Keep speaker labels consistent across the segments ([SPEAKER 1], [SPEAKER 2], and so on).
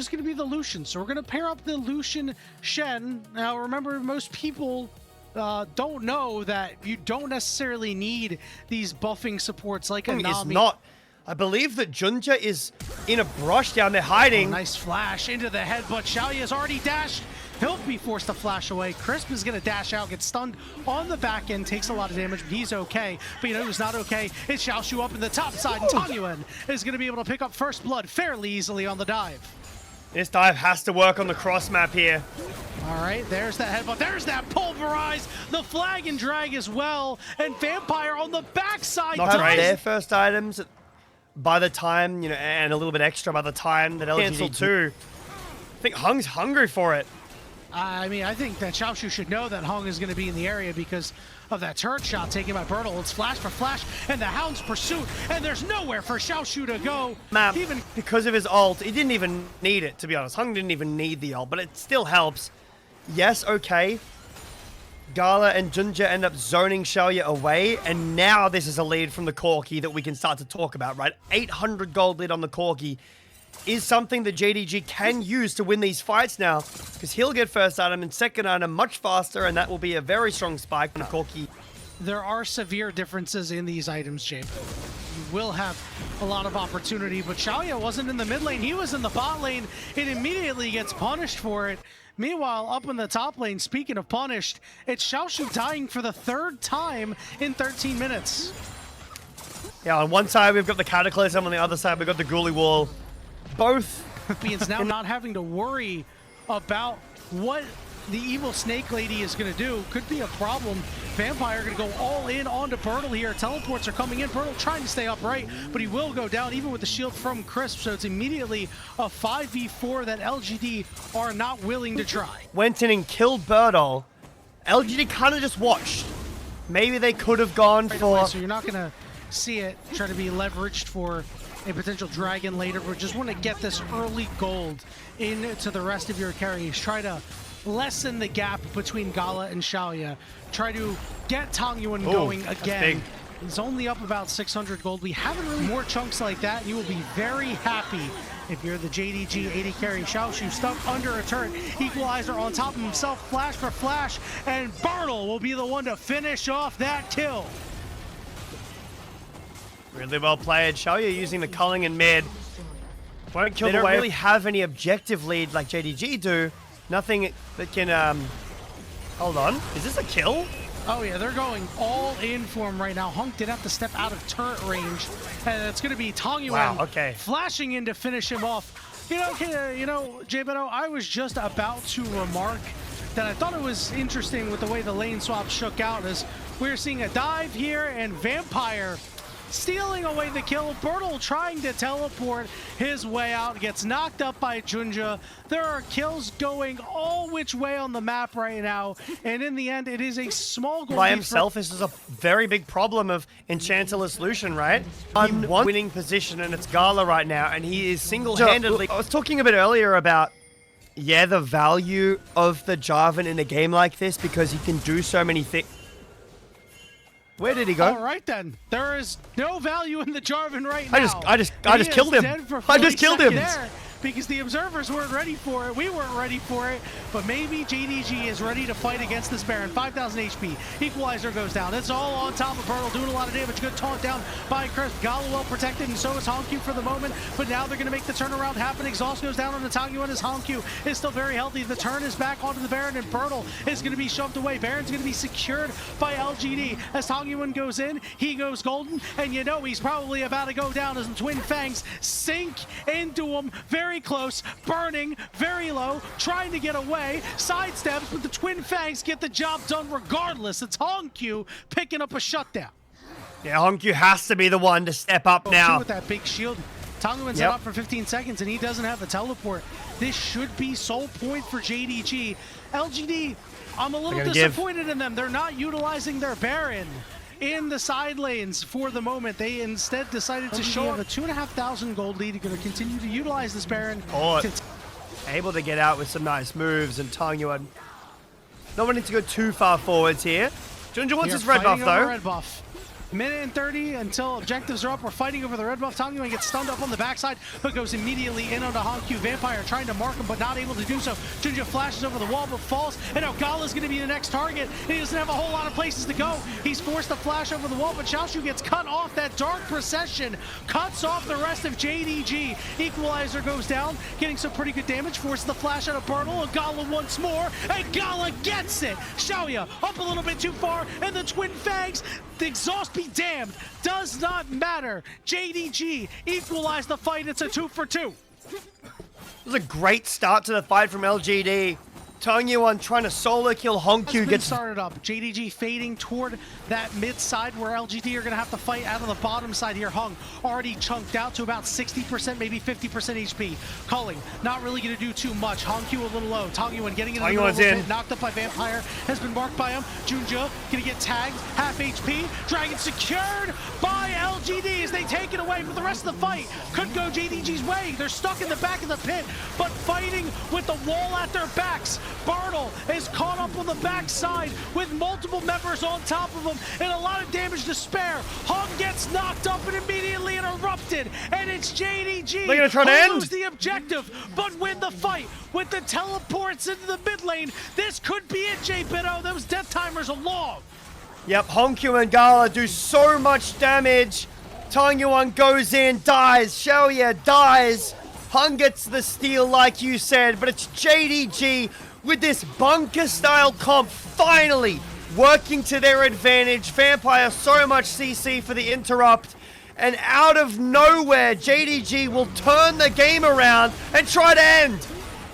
[SPEAKER 1] is going to be the Lucian. So we're going to pair up the Lucian Shen. Now remember, most people don't know that you don't necessarily need these buffing supports like a Nami.
[SPEAKER 2] It's not. I believe that Junjia is in a brush down there hiding.
[SPEAKER 1] Oh, nice flash into the head, but Shaoye has already dashed. He'll be forced to flash away. Crisp is going to dash out, get stunned on the back end, takes a lot of damage, but he's okay. But you know who's not okay? It's Xiaoxu up in the top side, and Tangyuan is going to be able to pick up first blood fairly easily on the dive.
[SPEAKER 2] This dive has to work on the cross map here.
[SPEAKER 1] All right, there's that headbutt. There's that pulverize. The flag and drag as well. And Vampire on the backside.
[SPEAKER 2] Not right. Their first items by the time, you know, and a little bit extra by the time that LGD cancel too. I think Hung's hungry for it.
[SPEAKER 1] I mean, I think that Xiaoxu should know that Hong is going to be in the area because of that turret shot taken by Bertle. It's flash for flash, and the Hound's pursuit, and there's nowhere for Xiaoxu to go.
[SPEAKER 2] Map, even because of his ult, he didn't even need it, to be honest. Hung didn't even need the ult, but it still helps. Yes, okay. GALA and Junjia end up zoning Shaoye away, and now this is a lead from the Corki that we can start to talk about, right? 800 gold lead on the Corki is something that JDG can use to win these fights now, because he'll get first item and second item much faster, and that will be a very strong spike from the Corki.
[SPEAKER 1] There are severe differences in these items, Jape. You will have a lot of opportunity, but Shaoye wasn't in the mid lane, he was in the bot lane. It immediately gets punished for it. Meanwhile, up in the top lane, speaking of punished, it's Xiaoxu dying for the third time in 13 minutes.
[SPEAKER 2] Yeah, on one side we've got the Cataclysm, on the other side we've got the Ghoulie Wall. Both
[SPEAKER 1] means now not having to worry about what the evil snake lady is going to do could be a problem. Vampire going to go all in onto Bertle here. Teleports are coming in. Bertle trying to stay upright, but he will go down even with the shield from Crisp. So it's immediately a 5v4 that LGD are not willing to try.
[SPEAKER 2] Went in and killed Bertle. LGD kind of just watched. Maybe they could have gone for...
[SPEAKER 1] So you're not going to see it try to be leveraged for a potential dragon later, but just want to get this early gold into the rest of your carries. Try to lessen the gap between GALA and Shaoye. Try to get Tangyuan going again. He's only up about 600 gold. We haven't really more chunks like that, and you will be very happy if you're the JDG 80 carry. Xiaoxu stuck under a turret. Equalizer on top of himself, flash for flash, and Bertle will be the one to finish off that kill.
[SPEAKER 2] Really well played. Shaoye using the culling in mid. Won't kill the wave. They don't really have any objective lead like JDG do. Nothing that can, hold on. Is this a kill?
[SPEAKER 1] Oh yeah, they're going all in for him right now. HongQ did have to step out of turret range. And it's going to be Tangyuan flashing in to finish him off. You know, Jay Beto, I was just about to remark that I thought it was interesting with the way the lane swap shook out as we're seeing a dive here and Vampire stealing away the kill. Bertle trying to teleport his way out, gets knocked up by Junjia. There are kills going all which way on the map right now, and in the end, it is a small goal.
[SPEAKER 2] By himself, this is a very big problem of Enchanterless Lucian, right? On one winning position, and it's GALA right now, and he is single-handedly... I was talking a bit earlier about, yeah, the value of the Jarvan in a game like this, because he can do so many things. Where did he go?
[SPEAKER 1] All right then. There is no value in the Jarvan right now.
[SPEAKER 2] I just killed him. I just killed him.
[SPEAKER 1] Because the observers weren't ready for it. We weren't ready for it. But maybe JDG is ready to fight against this Baron. 5,000 HP. Equalizer goes down. It's all on top of Bertle, doing a lot of damage. Good taunt down by Crisp. GALA well protected, and so is HongQ for the moment. But now they're going to make the turnaround happen. Exhaust goes down on the Tangyuan as HongQ is still very healthy. The turn is back onto the Baron, and Bertle is going to be shoved away. Baron's going to be secured by LGD. As Tangyuan goes in, he goes golden, and you know he's probably about to go down as the Twin Fangs sink into him. Very close, burning, very low, trying to get away, sidesteps, but the Twin Fangs get the job done regardless. It's HongQ picking up a shutdown.
[SPEAKER 2] Yeah, HongQ has to be the one to step up now.
[SPEAKER 1] With that big shield, Tangyuan's up for 15 seconds, and he doesn't have a teleport. This should be sole point for JDG. LGD, I'm a little disappointed in them. They're not utilizing their Baron in the side lanes for the moment. They instead decided to show up a 2,500 gold lead. Going to continue to utilize this Baron.
[SPEAKER 2] Able to get out with some nice moves, and Tangyuan not wanting to go too far forwards here. Junjia wants his red buff though.
[SPEAKER 1] Red buff. Minute and 30 until objectives are up. We're fighting over the red buff. Tangyuan gets stunned up on the backside, but goes immediately in onto HongQ. Vampire trying to mark him, but not able to do so. Junjia flashes over the wall, but falls. And now GALA's going to be the next target. He doesn't have a whole lot of places to go. He's forced to flash over the wall, but Xiaoxu gets cut off. That dark procession cuts off the rest of JDG. Equalizer goes down, getting some pretty good damage. Forces the flash out of Bertle, and GALA once more, and GALA gets it. Xiaoye up a little bit too far, and the Twin Fangs, the exhaust be damned, does not matter. JDG equalized the fight. It's a 2-for-2.
[SPEAKER 2] It was a great start to the fight from LGD. Tangyuan trying to solo kill HongQ gets
[SPEAKER 1] started up. JDG fading toward that mid side where LGD are going to have to fight out of the bottom side here. Hung already chunked out to about 60%, maybe 50% HP. Culling, not really going to do too much. HongQ a little low. Tangyuan getting in the middle of the pit, knocked up by Vampire, has been marked by him. Junjia going to get tagged, half HP. Dragon secured by LGD as they take it away, but the rest of the fight could go JDG's way. They're stuck in the back of the pit, but fighting with the wall at their backs. Bertle is caught up on the backside with multiple members on top of him and a lot of damage to spare. Hung gets knocked up and immediately interrupted, and it's JDG
[SPEAKER 2] they're gonna try to end.
[SPEAKER 1] Lose the objective, but win the fight with the teleports into the mid lane. This could be it, J-Bito. Those death timers are long.
[SPEAKER 2] Yep, HongQ and GALA do so much damage. Tangyuan goes in, dies. Shaoye dies. Hung gets the steal like you said, but it's JDG with this bunker-style comp finally working to their advantage. Vampire so much CC for the interrupt. And out of nowhere, JDG will turn the game around and try to end.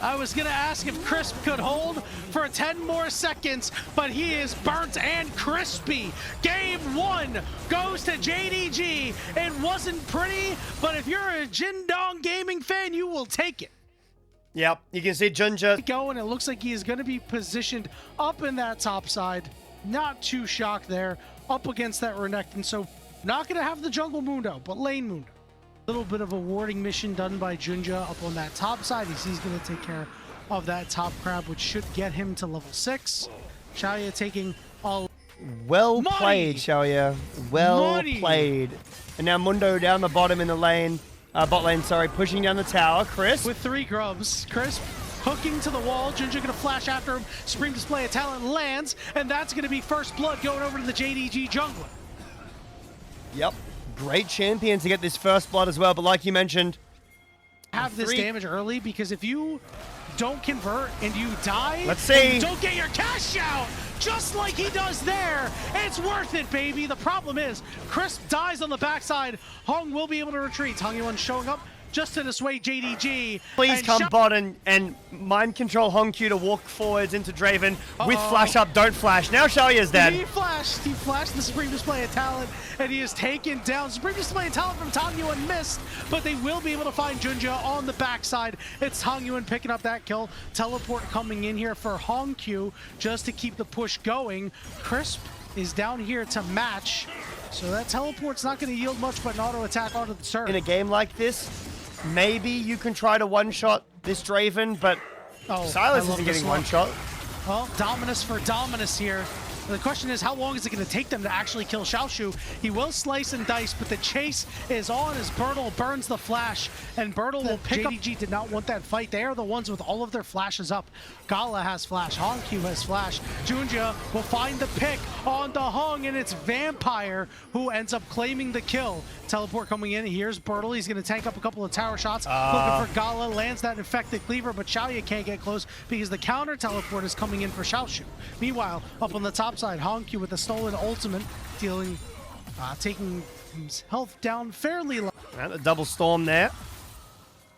[SPEAKER 1] I was going to ask if Crisp could hold for 10 more seconds, but he is burnt and crispy. Game 1 goes to JDG. It wasn't pretty, but if you're a JDG Gaming fan, you will take it.
[SPEAKER 2] Yep, you can see Junjia
[SPEAKER 1] going. It looks like he is going to be positioned up in that top side. Not too shocked there, up against that Renekton. So not going to have the jungle Mundo, but lane Mundo. A little bit of a warding mission done by Junjia up on that top side. He's going to take care of that top crab, which should get him to level 6. Shaoye taking all.
[SPEAKER 2] Well played, Shaoye. Well played. And now Mundo down the bottom in the lane. Bot lane, sorry, pushing down the tower. Chris
[SPEAKER 1] with 3 grubs. Chris hooking to the wall. Junjia gonna flash after him. Supreme display of talent lands, and that's gonna be first blood going over to the JDG jungler.
[SPEAKER 2] Yep, great champion to get this first blood as well. But like you mentioned,
[SPEAKER 1] have this damage early, because if you don't convert and you die,
[SPEAKER 2] let's see,
[SPEAKER 1] and you don't get your cash out, just like he does there, it's worth it, baby. The problem is, Crisp dies on the backside. Hong will be able to retreat. Tangyuan showing up just to dissuade JDG.
[SPEAKER 2] Please come bot and mind control HongQ to walk forwards into Draven with flash up, don't flash. Now Shaoye is dead.
[SPEAKER 1] He flashed the Supreme display of talent, and he is taken down. Supreme display of talent from Tangyuan missed, but they will be able to find Junjia on the backside. It's Tangyuan picking up that kill. Teleport coming in here for HongQ just to keep the push going. Crisp is down here to match, so that teleport's not going to yield much but an auto attack onto the turret.
[SPEAKER 2] In a game like this, maybe you can try to one-shot this Draven, but Silas isn't getting one-shot.
[SPEAKER 1] Well, Dominus for Dominus here. The question is, how long is it going to take them to actually kill Xiaoxu? He will slice and dice, but the chase is on as Bertle burns the flash, and Bertle will pick up. JDG did not want that fight. They are the ones with all of their flashes up. GALA has flash, HongQ has flash. Junjia will find the pick on the Hong, and it's Vampire who ends up claiming the kill. Teleport coming in. Here's Bertle. He's going to tank up a couple of tower shots. Looking for GALA. Lands that infected cleaver, but Shaoye can't get close because the counter teleport is coming in for Xiaoxu. Meanwhile, up on the top side, HongQ with the stolen ultimate, taking his health down fairly low.
[SPEAKER 2] And a double storm there.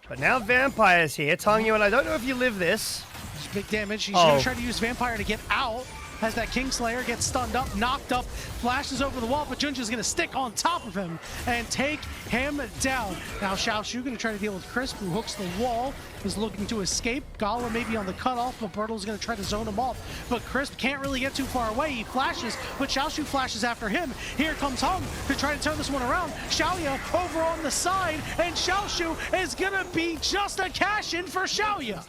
[SPEAKER 2] But now Vampire's here. Tangyuan, I don't know if you live this.
[SPEAKER 1] There's big damage. He's going to try to use Vampire to get out. As that Kingslayer gets stunned up, knocked up, flashes over the wall, but Junjia's going to stick on top of him and take him down. Now Xiaoxu going to try to deal with Crisp, who hooks the wall, is looking to escape. GALA maybe on the cutoff, but Bertle's going to try to zone him off. But Crisp can't really get too far away. He flashes, but Xiaoxu flashes after him. Here comes Hong to try to turn this one around. Shaoye over on the side, and Xiaoxu is going to be just a cash-in for Shaoye.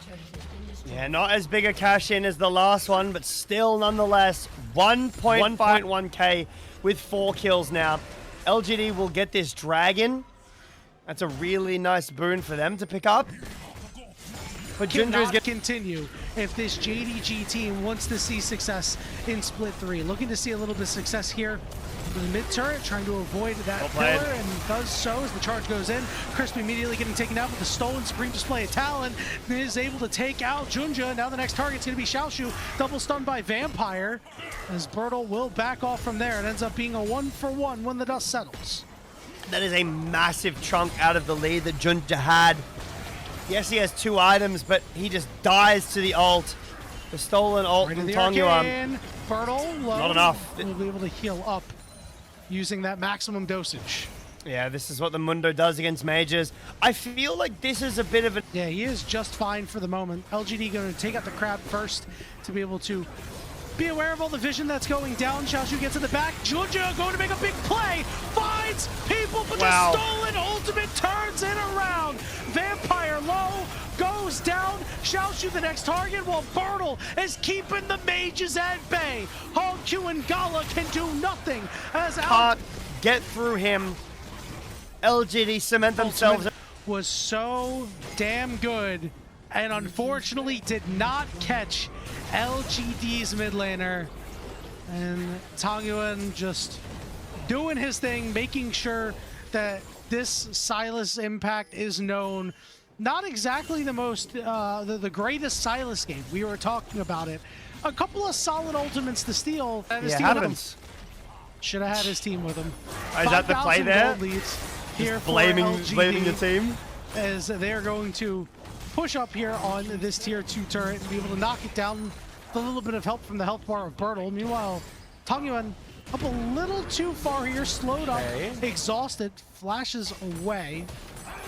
[SPEAKER 2] Yeah, not as big a cash in as the last one, but still nonetheless 1.1k with 4 kills now. LGD will get this dragon. That's a really nice boon for them to pick up. But Junjia is going to
[SPEAKER 1] continue if this JDG team wants to see success in split 3. Looking to see a little bit of success here in the mid turret, trying to avoid that pillar, and does so as the charge goes in. Crisp immediately getting taken out with the stolen Supreme Display of Talon, is able to take out Junjia. Now the next target's going to be Xiaoxu, double stunned by Vampire, as Bertle will back off from there. It ends up being a 1-for-1 when the dust settles.
[SPEAKER 2] That is a massive chunk out of the lead that Junjia had. Yes, he has 2 items, but he just dies to the ult. The stolen ult from Tongyuan.
[SPEAKER 1] Bertle low.
[SPEAKER 2] Not enough.
[SPEAKER 1] Will be able to heal up using that maximum dosage.
[SPEAKER 2] Yeah, this is what the Mundo does against mages. I feel like this is a bit of a...
[SPEAKER 1] Yeah, he is just fine for the moment. LGD going to take out the crab first to be able to be aware of all the vision that's going down. Xiaoxu gets in the back. Junjia going to make a big play. Finds people, but the stolen ultimate turns it around. Vampire low, goes down. Xiaoxu the next target, while Bertle is keeping the mages at bay. HongQ and GALA can do nothing as
[SPEAKER 2] can't get through him. LGD cement themselves.
[SPEAKER 1] Was so damn good, and unfortunately did not catch LGD's mid laner. And Tongyuan just doing his thing, making sure that this Sylas impact is known. Not exactly the most, the greatest Sylas game. We were talking about it. A couple of solid ultimates to steal.
[SPEAKER 2] Yeah, happens.
[SPEAKER 1] Should have had his team with him.
[SPEAKER 2] Is that the play there?
[SPEAKER 1] Here
[SPEAKER 2] blaming the team?
[SPEAKER 1] As they're going to push up here on this tier 2 turret and be able to knock it down with a little bit of help from the health bar of Bertle. Meanwhile, Tongyuan up a little too far here, slowed up, exhausted, flashes away.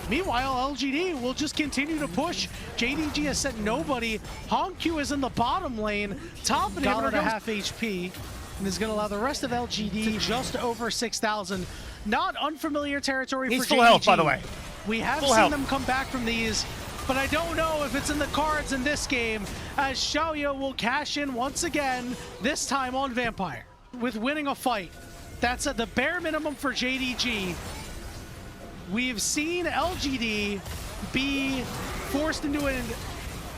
[SPEAKER 1] Meanwhile, LGD will just continue to push. JDG has sent nobody. HongQ is in the bottom lane, top inhibitor to half HP, and is going to allow the rest of LGD to just over 6,000. Not unfamiliar territory for JDG.
[SPEAKER 2] He's full health, by the way.
[SPEAKER 1] We have seen them come back from these, but I don't know if it's in the cards in this game, as Shaoye will cash in once again, this time on Vampire. With winning a fight, that's at the bare minimum for JDG. We've seen LGD be forced into a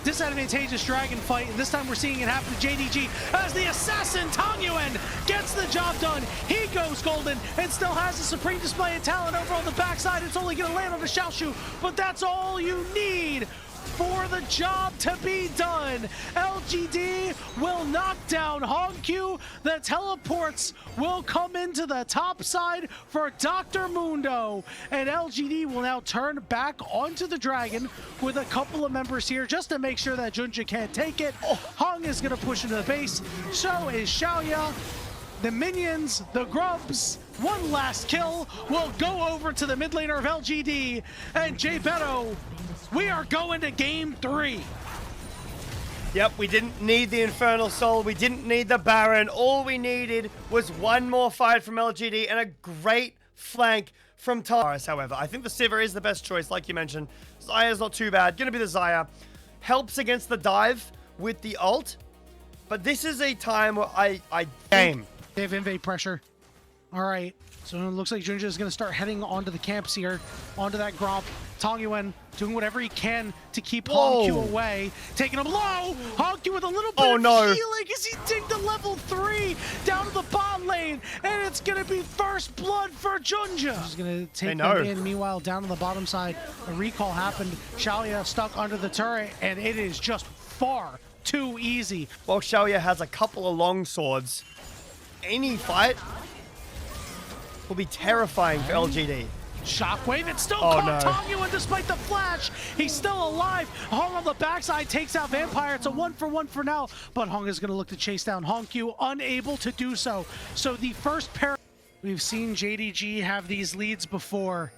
[SPEAKER 1] disadvantageous dragon fight, and this time we're seeing it happen to JDG as the assassin Tongyuan gets the job done. He goes golden and still has a supreme display of talent over on the backside. It's only going to land on the Xiaoxu, but that's all you need for the job to be done. LGD will knock down HongQ. The teleports will come into the top side for Dr. Mundo. And LGD will now turn back onto the dragon with a couple of members here just to make sure that Junjia can't take it. Hong is going to push into the base. So is Shaoye. The minions, the grubs, one last kill will go over to the mid laner of LGD. And Jay Beto, we are going to game 3.
[SPEAKER 2] Yep, we didn't need the Infernal Soul. We didn't need the Baron. All we needed was one more fight from LGD and a great flank from Taurus. However, I think the Sivir is the best choice, like you mentioned. Zaya's not too bad. Gonna be the Zaya. Helps against the dive with the ult. But this is a time where I game.
[SPEAKER 1] They have invade pressure. All right, so it looks like Junjia is going to start heading onto the camps here, onto that Gromp. Tongyuan doing whatever he can to keep HongQ away, taking him low. HongQ with a little bit of healing as he digged to level 3 down to the bot lane, and it's going to be first blood for Junjia. He's going to take them in. Meanwhile, down on the bottom side, a recall happened. Shaoye stuck under the turret, and it is just far too easy.
[SPEAKER 2] Well, Shaoye has a couple of long swords. Any fight will be terrifying for LGD.
[SPEAKER 1] Shockwave, it's still caught Tongyuan despite the flash. He's still alive. Hong on the backside takes out Vampire. It's a 1-for-1 for now, but Hong is going to look to chase down HongQ, unable to do so. So the first pair, we've seen JDG have these leads before.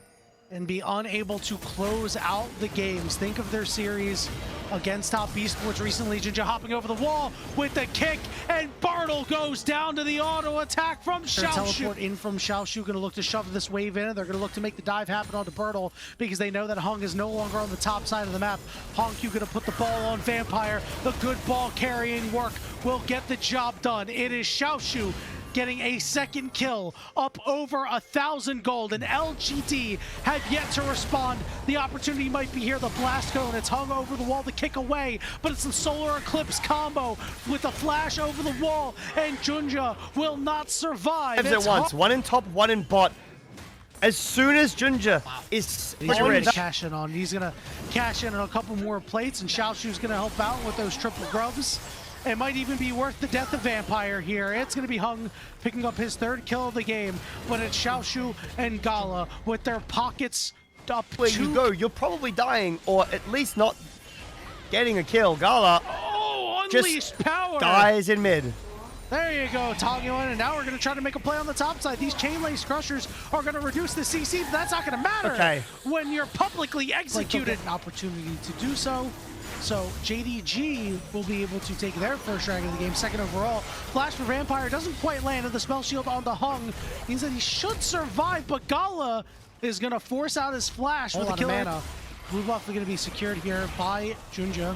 [SPEAKER 1] and be unable to close out the games. Think of their series against top Esports recently. Jinjiao hopping over the wall with the kick, and Bartle goes down to the auto attack from Xiaoxu. Teleport in from Xiaoxu, gonna look to shove this wave in. They're gonna look to make the dive happen onto Bartle because they know that Hong is no longer on the top side of the map. HongQ gonna put the ball on Vampire. The good ball carrying work will get the job done. It is Xiaoxu getting a second kill, up over 1,000 gold, and LGD have yet to respond. The opportunity might be here, the blast cone, it's hung over the wall to kick away, but it's the solar eclipse combo with the flash over the wall, and Junjia will not survive.
[SPEAKER 2] At once, one in top, one in bot. As soon as Junjia is
[SPEAKER 1] ready to cash in on, he's gonna cash in on a couple more plates, and Xiaoxu's gonna help out with those triple grubs. It might even be worth the death of Vampire here. It's going to be Hung picking up his third kill of the game, but it's Xiaoxu and GALA with their pockets up.
[SPEAKER 2] Where you go, you're probably dying, or at least not getting a kill. GALA
[SPEAKER 1] unleashed power.
[SPEAKER 2] Dies in mid.
[SPEAKER 1] There you go, Tongyoan, and now we're going to try to make a play on the top side. These chain lace crushers are going to reduce the CC, but that's not going to matter when you're publicly executed. An opportunity to do so. So JDG will be able to take their first drag of the game, second overall. Flash for Vampire doesn't quite land, and the spell shield on the Hung means that he should survive, but GALA is going to force out his flash with the killer. Blue buff is going to be secured here by Junjia.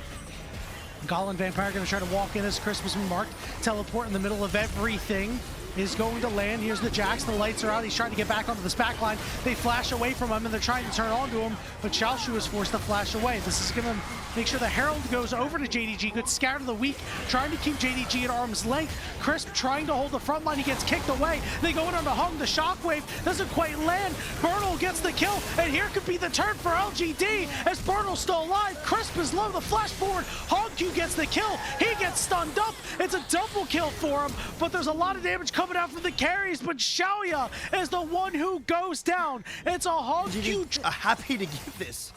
[SPEAKER 1] GALA and Vampire are going to try to walk in as Christmas marked. Teleport in the middle of everything is going to land. Here's the Jax, the lights are out. He's trying to get back onto this back line. They flash away from him, and they're trying to turn onto him, but Xiaoxu is forced to flash away. This is going to make sure the Herald goes over to JDG. Good scatter the weak, trying to keep JDG at arm's length. Crisp trying to hold the front line. He gets kicked away. They go in on the Hung. The shockwave doesn't quite land. Bartle gets the kill, and here could be the turn for LGD as Bartle's still alive. Crisp is low. The flash forward. HongQ gets the kill. He gets stunned up. It's a double kill for him, but there's a lot of damage coming out from the carries, but Shaoye is the one who goes down. It's a HongQ.
[SPEAKER 2] Happy to give this.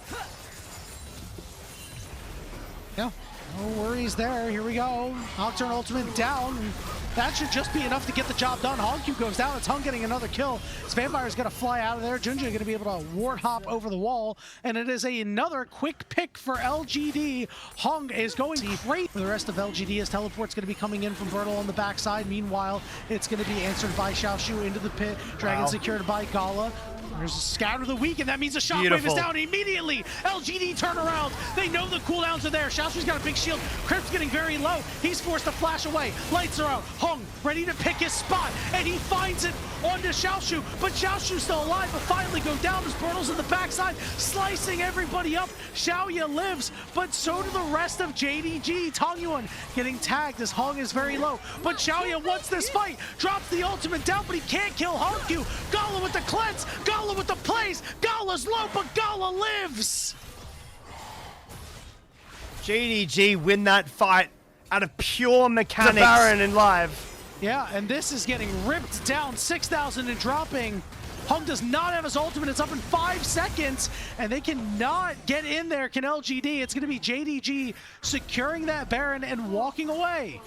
[SPEAKER 1] Yeah, no worries there. Here we go. Nocturne ultimate down. That should just be enough to get the job done. HongQ goes down. It's Hung getting another kill. This Vampire's going to fly out of there. Junjia going to be able to ward hop over the wall. And it is another quick pick for LGD. Hung is going great for the rest of LGD as teleport's going to be coming in from Bertle on the backside. Meanwhile, it's going to be answered by Xiaoxu into the pit. Dragon secured by GALA. There's a scatter of the week, and that means the shockwave is down immediately. LGD turn around. They know the cooldowns are there. Xiaoxu's got a big shield. Crypt's getting very low. He's forced to flash away. Lights are out. Hung ready to pick his spot, and he finds it onto Xiaoxu, but Xiaoxu's still alive, but finally go down as Bertle's in the backside, slicing everybody up. Shaoye lives, but so do the rest of JDG. Tongyoan getting tagged as Hung is very low, but Shaoye wants this fight, drops the ultimate down, but he can't kill HongQ. GALA with the cleanse, GALA with the plays, GALA's low, but GALA lives.
[SPEAKER 2] JDG win that fight out of pure mechanics. Baron in live.
[SPEAKER 1] Yeah, and this is getting ripped down, 6,000 and dropping. Hung does not have his ultimate. It's up in 5 seconds, and they cannot get in there, can LGD. It's going to be JDG securing that Baron and walking away.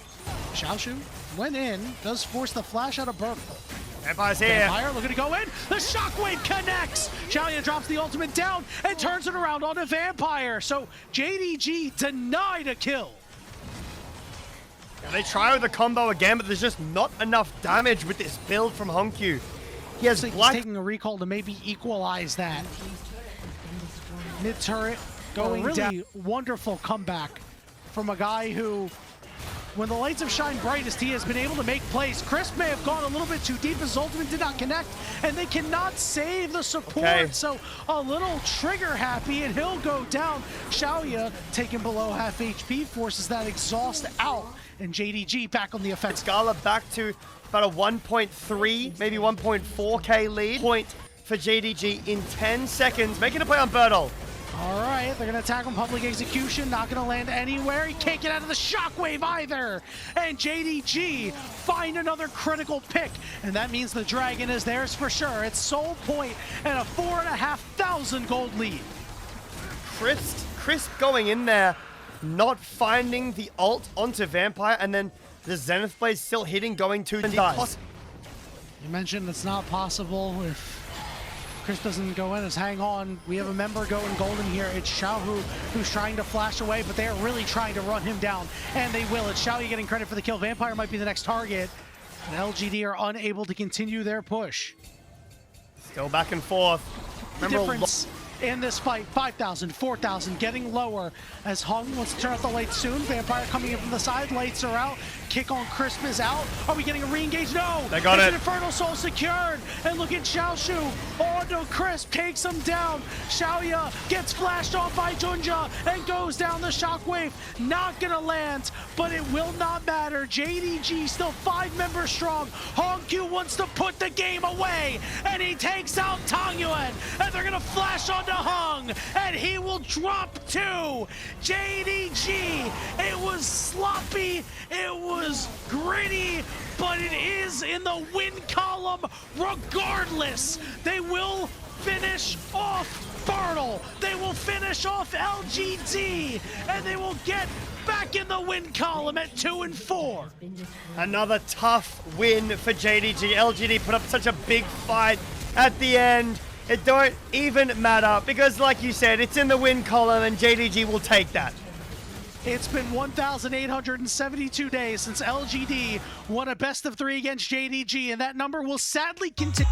[SPEAKER 1] Xiaoxu went in, does force the flash out of Bertle.
[SPEAKER 2] Vampire's here.
[SPEAKER 1] Vampire looking to go in. The shockwave connects. Shaoye drops the ultimate down and turns it around onto Vampire. So JDG denied a kill.
[SPEAKER 2] Yeah, they try with the combo again, but there's just not enough damage with this build from HongQ. He has
[SPEAKER 1] he's taking a recall to maybe equalize that. Mid turret going down. Wonderful comeback from a guy who, when the lights have shined brightest, he has been able to make plays. Crisp may have gone a little bit too deep. His ultimate did not connect, and they cannot save the support. So a little trigger happy, and he'll go down. Shaoye, taken below half HP, forces that exhaust out, and JDG back on the offense.
[SPEAKER 2] GALA back to about a 1.3, maybe 1.4k lead. Point for JDG in 10 seconds, making a play on Bertle.
[SPEAKER 1] All right, they're gonna attack him, public execution, not gonna land anywhere. He can't get out of the shockwave either. And JDG find another critical pick, and that means the dragon is theirs for sure. It's Soul Point and a 4,500 gold lead.
[SPEAKER 2] Crisp going in there, not finding the ult onto Vampire, and then the Zenith Blade still hitting, going to the
[SPEAKER 1] You mentioned it's not possible if Chris doesn't go in as hang on. We have a member going golden here. It's Xiaoxu who's trying to flash away, but they are really trying to run him down, and they will. It's Shaoye getting credit for the kill. Vampire might be the next target, and LGD are unable to continue their push.
[SPEAKER 2] Still back and forth.
[SPEAKER 1] The difference in this fight, 5,000, 4,000, getting lower as Hong wants to turn off the lights soon. Vampire coming in from the side, lights are out. Kick on Crisp is out. Are we getting a re-engage? No!
[SPEAKER 2] They got it.
[SPEAKER 1] An Infernal Soul secured. And look at Xiaoxu. Oh no, Crisp takes him down. Shaoye gets flashed off by Junjia and goes down the shockwave. Not gonna land, but it will not matter. JDG still 5 members strong. HongQ wants to put the game away, and he takes out Tangyuan, and they're gonna flash onto Hong, and he will drop 2. JDG, it was sloppy, it was gritty, but it is in the win column regardless. They will finish off Fertile, they will finish off LGD, and they will get back in the win column at 2 and 4.
[SPEAKER 2] Another tough win for JDG. LGD put up such a big fight at the end. It don't even matter because, like you said, it's in the win column and JDG will take that.
[SPEAKER 1] It's been 1,872 days since LGD won a best of 3 against JDG, and that number will sadly continue.